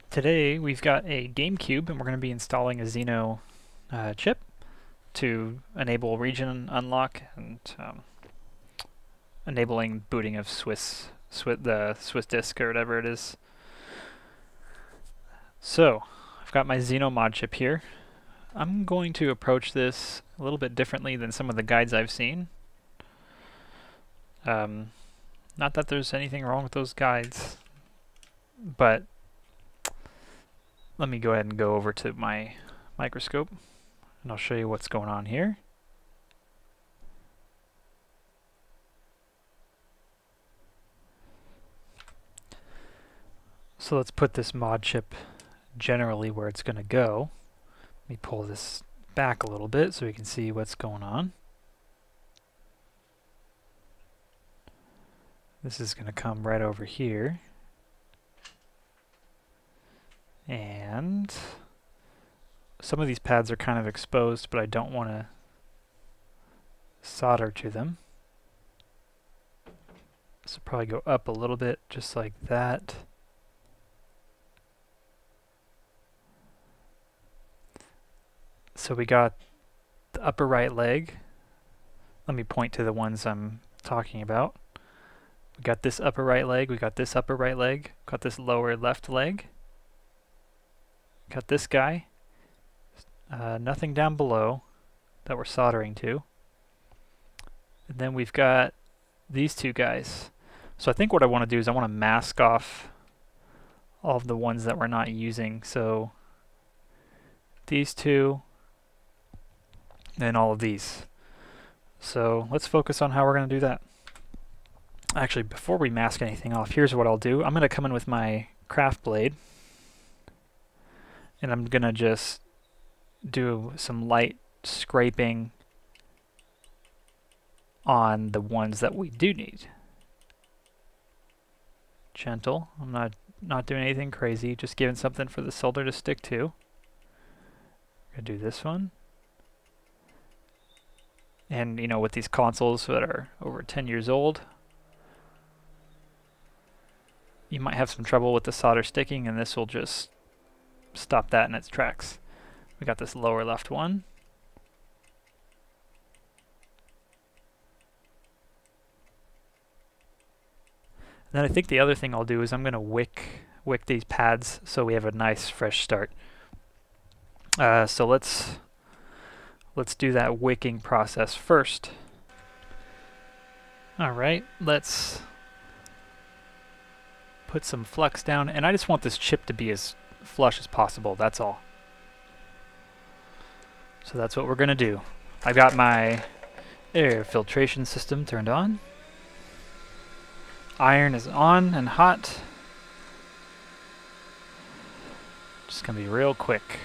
Today we've got a Gamecube and we're going to be installing a Xeno chip to enable region unlock and enabling booting of the Swiss disk or whatever it is. So I've got my Xeno mod chip here. I'm going to approach this a little bit differently than some of the guides I've seen. Not that there's anything wrong with those guides, but let me go ahead and go over to my microscope and I'll show you what's going on here. So let's put this mod chip generally where it's going to go. Let me pull this back a little bit so we can see what's going on. This is going to come right over here. And some of these pads are kind of exposed, but I don't want to solder to them. So probably go up a little bit, just like that. So we got the upper right leg. Let me point to the ones I'm talking about. We got this upper right leg, we got this upper right leg, got this lower left leg. Got this guy. Nothing down below that we're soldering to. And then we've got these two guys. So I think what I want to do is I want to mask off all of the ones that we're not using. So these two, and all of these. So let's focus on how we're going to do that. Actually, before we mask anything off, here's what I'll do. I'm going to come in with my craft blade, and I'm going to just do some light scraping on the ones that we do need. Gentle. I'm not doing anything crazy, just giving something for the solder to stick to. I'm going to do this one. And you know, with these consoles that are over 10 years old, you might have some trouble with the solder sticking, and this will just stop that in its tracks. We got this lower left one. And then I think the other thing I'll do is I'm going to wick these pads so we have a nice fresh start. So let's do that wicking process first. Alright, let's put some flux down, and I just want this chip to be as flush as possible, that's all. So that's what we're going to do. I got my air filtration system turned on. Iron is on and hot. Just going to be real quick.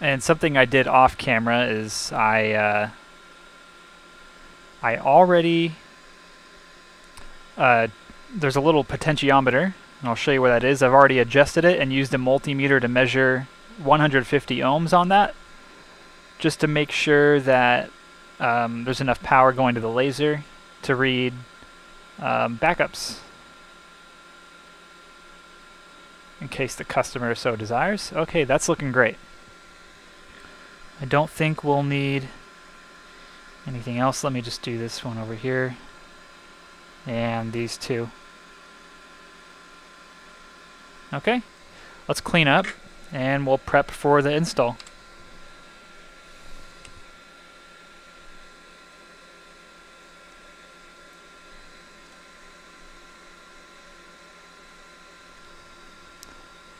And something I did off camera is I already there's a little potentiometer, and I'll show you where that is. I've already adjusted it and used a multimeter to measure 150 ohms on that, just to make sure that there's enough power going to the laser to read backups in case the customer so desires. Okay, that's looking great. I don't think we'll need anything else. Let me just do this one over here and these two. Okay, let's clean up and we'll prep for the install.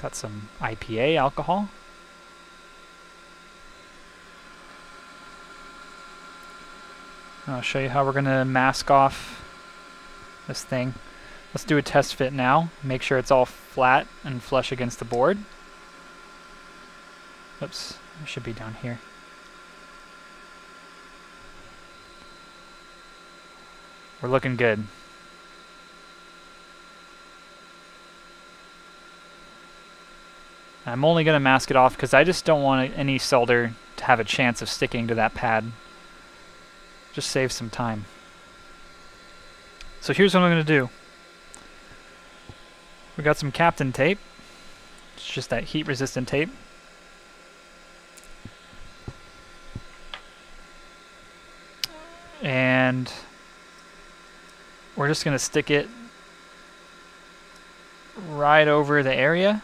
Got some IPA alcohol. I'll show you how we're going to mask off this thing. Let's do a test fit now. Make sure it's all flat and flush against the board. Oops, it should be down here. We're looking good. I'm only going to mask it off because I just don't want any solder to have a chance of sticking to that pad. Just save some time. So here's what I'm going to do. We got some Captain tape. It's just that heat resistant tape. And we're just going to stick it right over the area.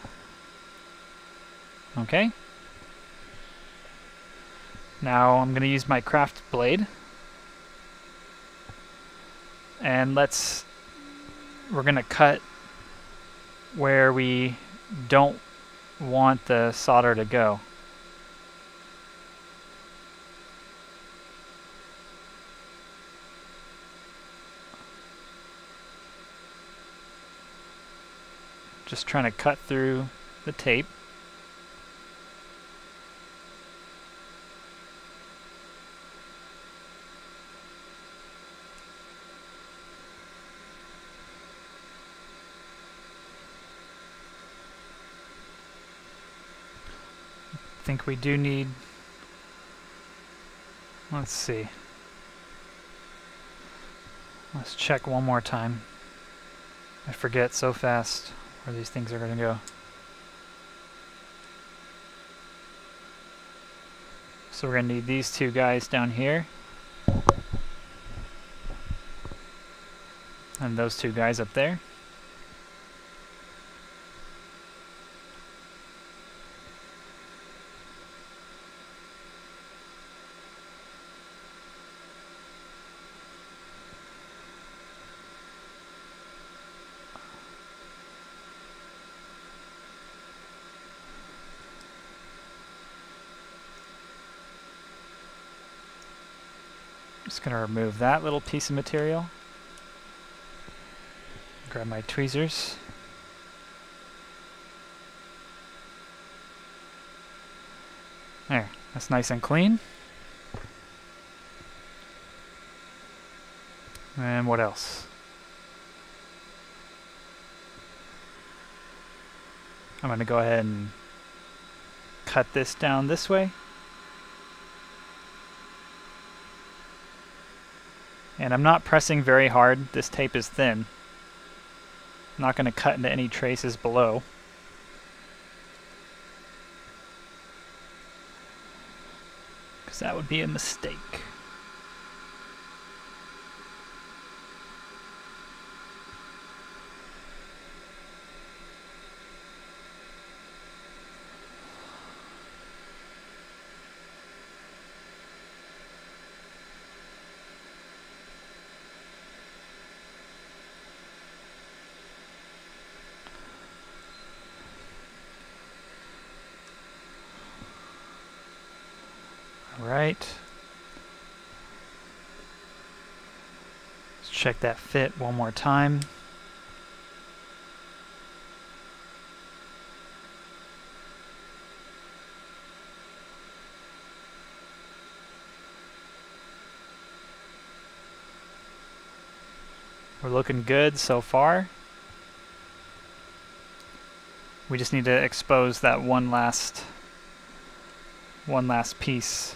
Okay. Now I'm going to use my craft blade. And we're going to cut where we don't want the solder to go. Just trying to cut through the tape. I think we do need, let's see. Let's check one more time. I forget so fast where these things are going to go. So we're going to need these two guys down here. And those two guys up there. Just going to remove that little piece of material. Grab my tweezers. There, that's nice and clean. And what else? I'm going to go ahead and cut this down this way. And I'm not pressing very hard. This tape is thin. I'm not going to cut into any traces below. Because that would be a mistake. Right. Let's check that fit one more time. We're looking good so far. We just need to expose that one last piece.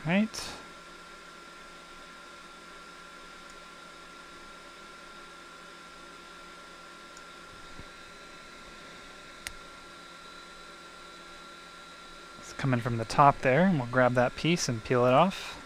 Right. It's coming from the top there, and we'll grab that piece and peel it off.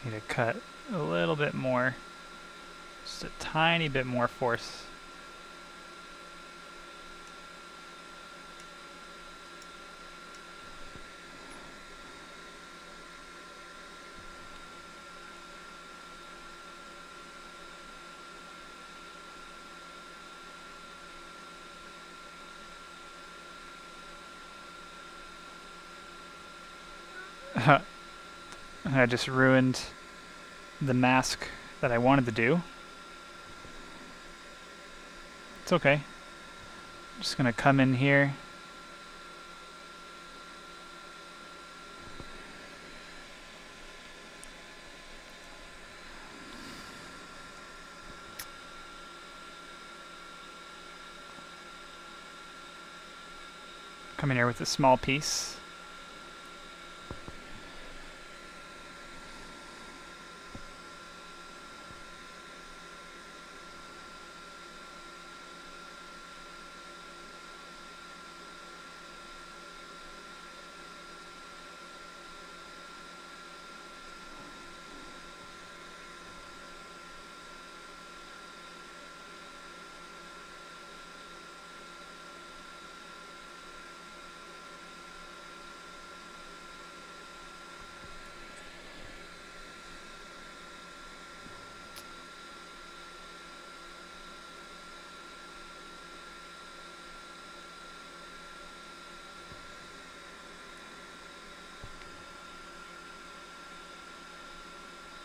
Need to cut a little bit more, just a tiny bit more force. I just ruined the mask that I wanted to do. It's okay. Just gonna come in here. Come in here with a small piece.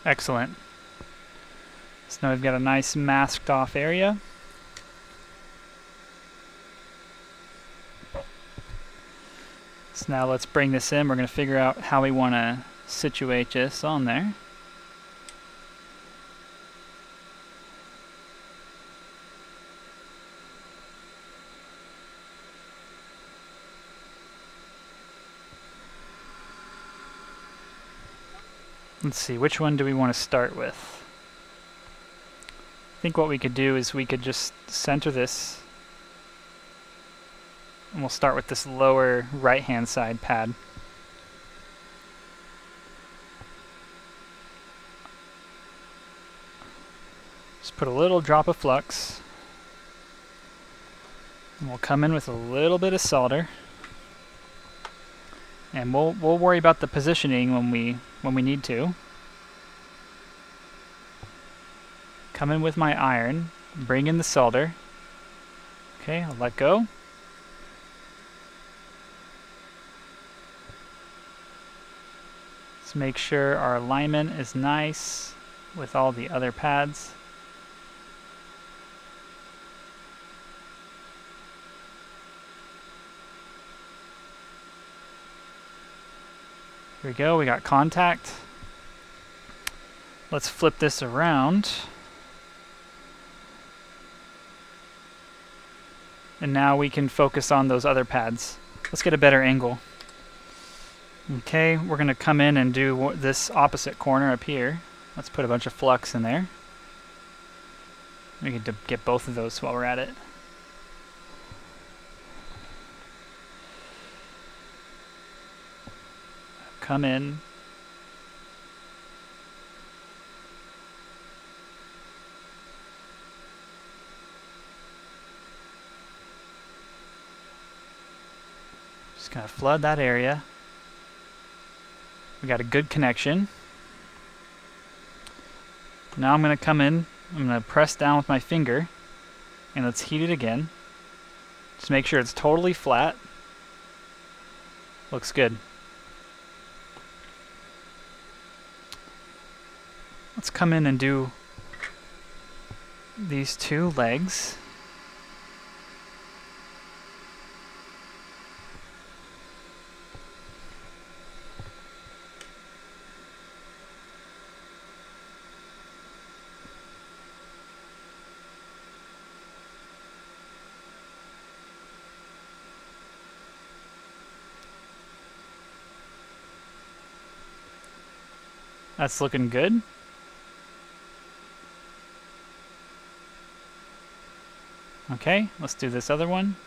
Excellent. So now we've got a nice masked off area. So now let's bring this in. We're going to figure out how we want to situate this on there. Let's see, which one do we want to start with? I think what we could do is we could just center this. And we'll start with this lower right-hand side pad. Just put a little drop of flux. And we'll come in with a little bit of solder. And we'll worry about the positioning when we need to. Come in with my iron, bring in the solder. Okay, I'll let go. Let's make sure our alignment is nice with all the other pads. Here we go, we got contact. Let's flip this around. And now we can focus on those other pads. Let's get a better angle. Okay, we're going to come in and do this opposite corner up here. Let's put a bunch of flux in there. We need to get both of those while we're at it. Come in. Just gonna flood that area. We got a good connection. Now I'm gonna come in, I'm gonna press down with my finger, and let's heat it again. Just make sure it's totally flat. Looks good. Let's come in and do these two legs. That's looking good. Okay, let's do this other one.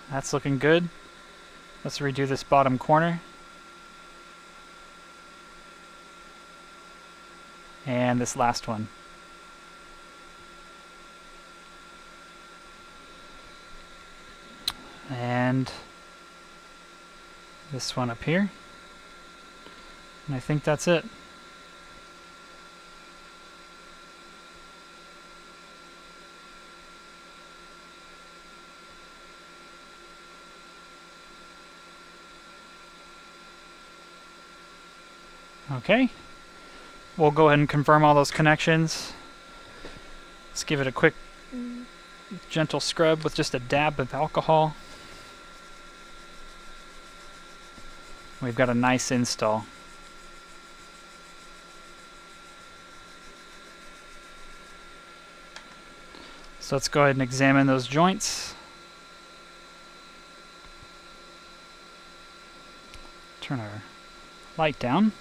That's looking good. Let's redo this bottom corner. And this last one. And this one up here. And I think that's it. Okay. We'll go ahead and confirm all those connections. Let's give it a quick, gentle scrub with just a dab of alcohol. We've got a nice install. So let's go ahead and examine those joints. Turn our light down.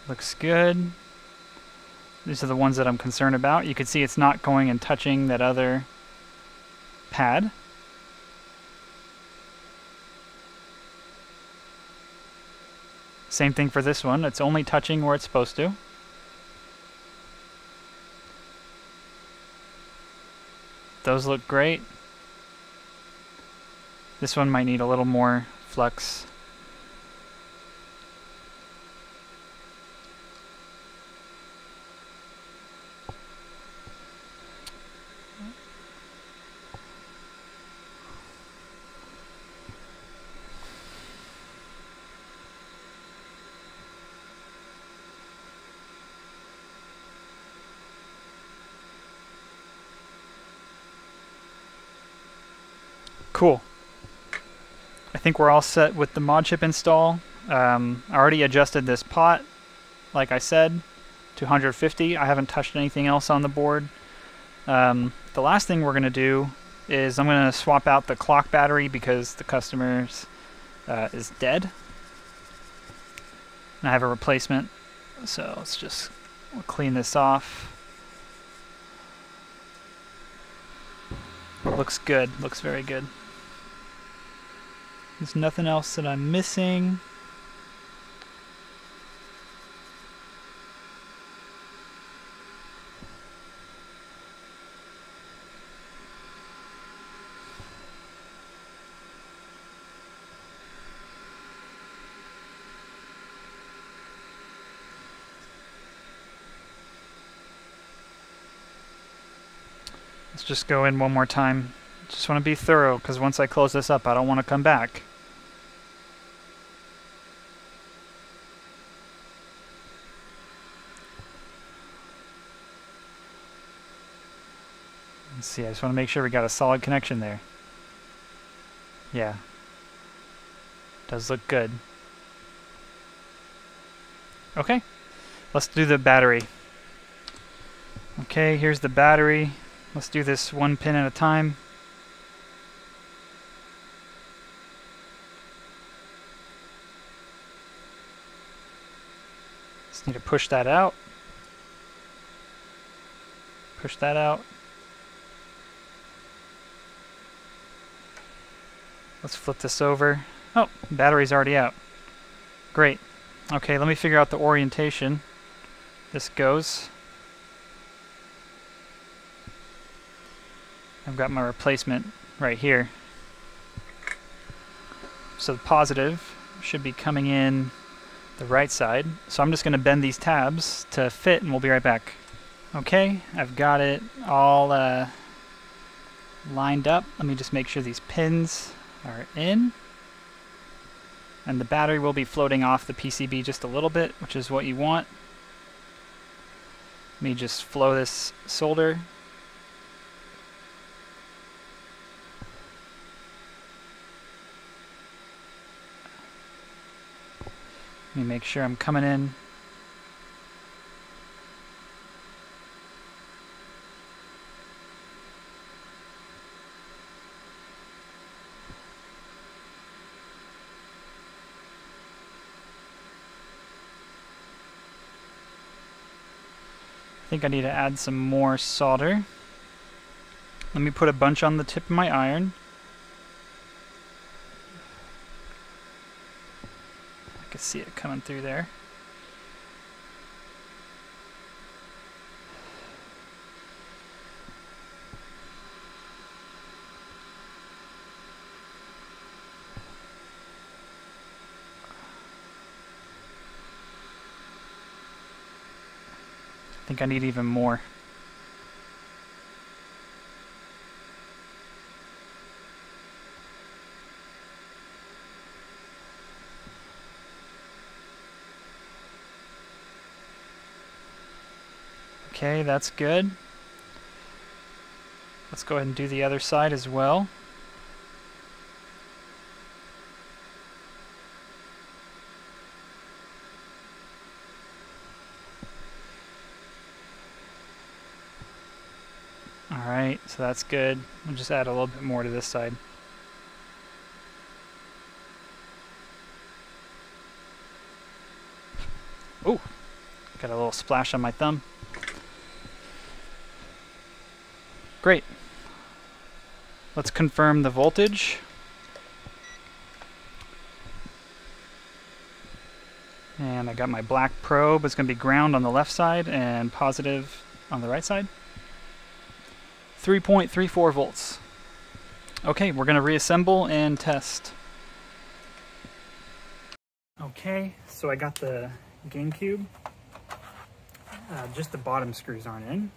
Looks good. These are the ones that I'm concerned about. You can see it's not going and touching that other pad. Same thing for this one. It's only touching where it's supposed to. Those look great. This one might need a little more flux. Cool. I think we're all set with the mod chip install. I already adjusted this pot, like I said, to 150. I haven't touched anything else on the board. The last thing we're going to do is I'm going to swap out the clock battery because the customer's is dead. And I have a replacement, so let's just clean this off. Looks good. Looks very good. There's nothing else that I'm missing. Let's just go in one more time. Just want to be thorough, because once I close this up, I don't want to come back. Let's see, I just want to make sure we got a solid connection there. Yeah. Does look good. Okay. Let's do the battery. Okay, here's the battery. Let's do this one pin at a time. Just need to push that out. Push that out. Let's flip this over. Oh, battery's already out. Great. Okay, let me figure out the orientation this goes. I've got my replacement right here. So the positive should be coming in the right side. So I'm just going to bend these tabs to fit and we'll be right back. Okay, I've got it all lined up. Let me just make sure these pins are in. And the battery will be floating off the PCB just a little bit, which is what you want. Let me just flow this solder. Let me make sure I'm coming in. I think I need to add some more solder. Let me put a bunch on the tip of my iron. I can see it coming through there. I think I need even more. Okay, that's good. Let's go ahead and do the other side as well. Alright, so that's good. We'll just add a little bit more to this side. Oh, got a little splash on my thumb. Great. Let's confirm the voltage. And I got my black probe. It's going to be ground on the left side and positive on the right side. 3.34 volts. Okay, we're going to reassemble and test. Okay, so I got the Gamecube. Just the bottom screws aren't in.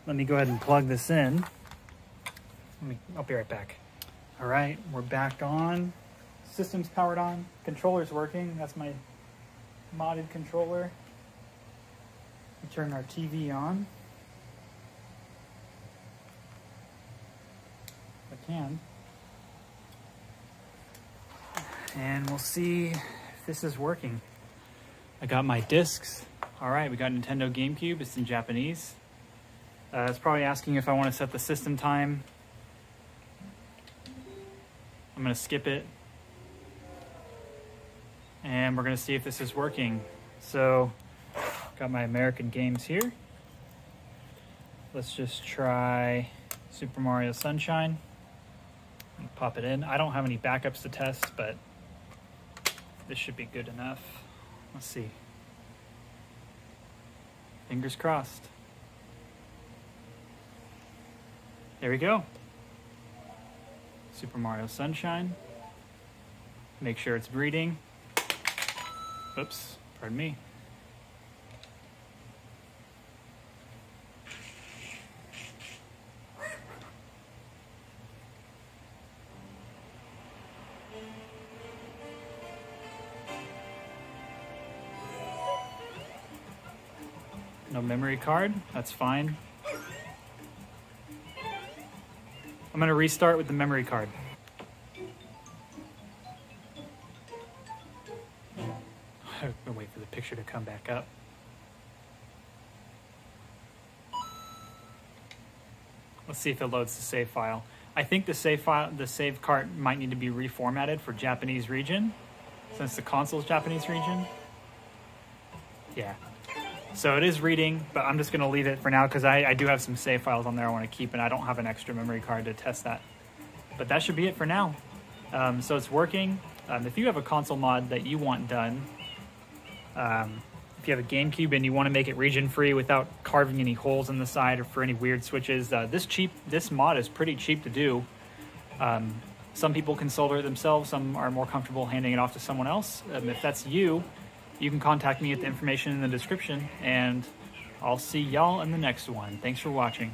Let me go ahead and plug this in. I'll be right back. All right, we're back on. System's powered on. Controller's working. That's my modded controller. We turn our TV on. If I can. And we'll see if this is working. I got my discs. All right, we got Nintendo Gamecube. It's in Japanese. It's probably asking if I want to set the system time. I'm going to skip it. And we're going to see if this is working. So, got my American games here. Let's just try Super Mario Sunshine. Pop it in. I don't have any backups to test, but this should be good enough. Let's see. Fingers crossed. There we go. Super Mario Sunshine. Make sure it's reading. Oops, pardon me. No memory card, that's fine. I'm going to restart with the memory card. I'm going to wait for the picture to come back up. Let's see if it loads the save file. I think the save cart might need to be reformatted for Japanese region, since the console's Japanese region. Yeah. So it is reading, but I'm just going to leave it for now because I do have some save files on there I want to keep, and I don't have an extra memory card to test that. But that should be it for now. So it's working. If you have a console mod that you want done, if you have a GameCube and you want to make it region-free without carving any holes in the side or for any weird switches, this mod is pretty cheap to do. Some people can solder it themselves. Some are more comfortable handing it off to someone else. If that's you, you can contact me at the information in the description, and I'll see y'all in the next one. Thanks for watching.